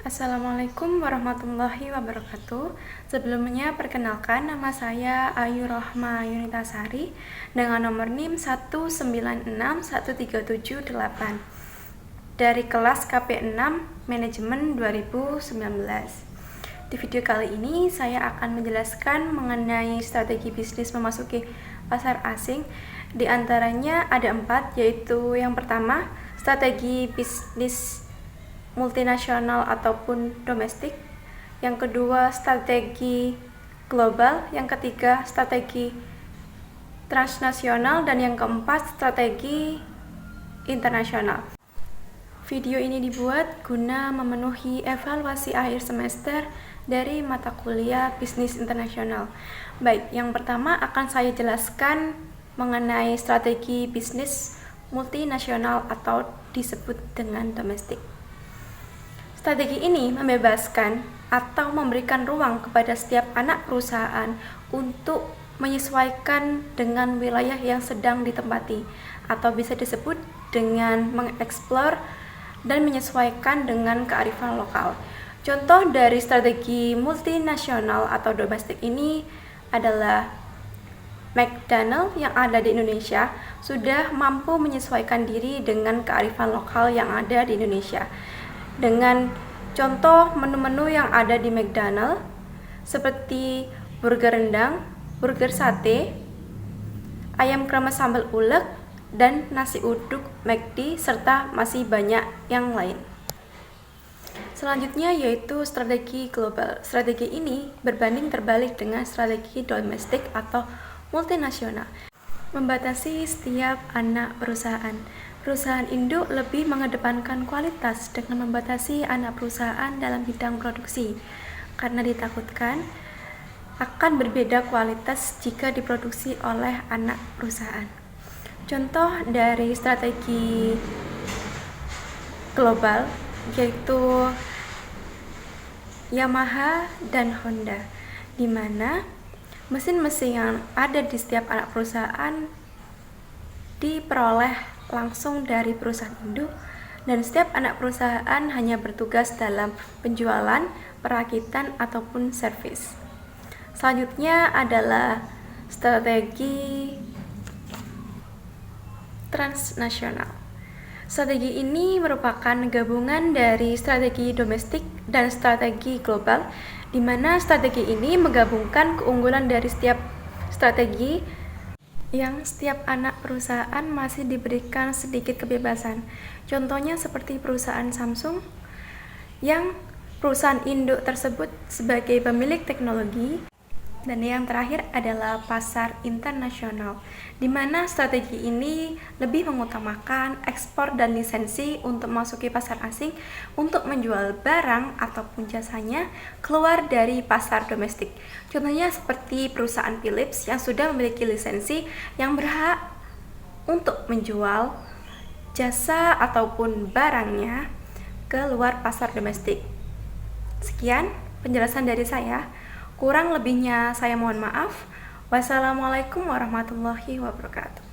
Assalamualaikum warahmatullahi wabarakatuh. Sebelumnya perkenalkan, nama saya Ayu Rohma Yunitasari dengan nomor NIM 1961378 dari kelas KP6 Manajemen 2019. Di video kali ini saya akan menjelaskan mengenai strategi bisnis memasuki pasar asing. Di antaranya ada 4, yaitu yang pertama, strategi bisnis multinasional ataupun domestik, yang kedua strategi global, yang ketiga strategi transnasional, dan yang keempat strategi internasional. Video ini dibuat guna memenuhi evaluasi akhir semester dari mata kuliah bisnis internasional. Baik, yang pertama akan saya jelaskan mengenai strategi bisnis multinasional atau disebut dengan domestik. Strategi ini membebaskan atau memberikan ruang kepada setiap anak perusahaan untuk menyesuaikan dengan wilayah yang sedang ditempati, atau bisa disebut dengan mengeksplor dan menyesuaikan dengan kearifan lokal. Contoh dari strategi multinasional atau domestik ini adalah McDonald yang ada di Indonesia sudah mampu menyesuaikan diri dengan kearifan lokal yang ada di Indonesia. Dengan contoh menu-menu yang ada di McDonald seperti burger rendang, burger sate, ayam kremes sambal ulek, dan nasi uduk McD, serta masih banyak yang lain. Selanjutnya yaitu strategi global. Strategi ini berbanding terbalik dengan strategi domestik atau multinasional. Membatasi setiap anak perusahaan. Perusahaan induk lebih mengedepankan kualitas dengan membatasi anak perusahaan dalam bidang produksi, karena ditakutkan akan berbeda kualitas jika diproduksi oleh anak perusahaan. Contoh dari strategi global yaitu Yamaha dan Honda, di mana mesin-mesin yang ada di setiap anak perusahaan diperoleh langsung dari perusahaan induk, dan setiap anak perusahaan hanya bertugas dalam penjualan, perakitan, ataupun servis. Selanjutnya adalah strategi transnasional. Strategi ini merupakan gabungan dari strategi domestik dan strategi global, di mana strategi ini menggabungkan keunggulan dari setiap strategi yang setiap anak perusahaan masih diberikan sedikit kebebasan. Contohnya seperti perusahaan Samsung, yang perusahaan induk tersebut sebagai pemilik teknologi. Dan yang terakhir adalah pasar internasional, di mana strategi ini lebih mengutamakan ekspor dan lisensi untuk masuki pasar asing untuk menjual barang ataupun jasanya keluar dari pasar domestik. Contohnya seperti perusahaan Philips yang sudah memiliki lisensi yang berhak untuk menjual jasa ataupun barangnya ke luar pasar domestik. Sekian penjelasan dari saya. Kurang lebihnya saya mohon maaf. Wassalamualaikum warahmatullahi wabarakatuh.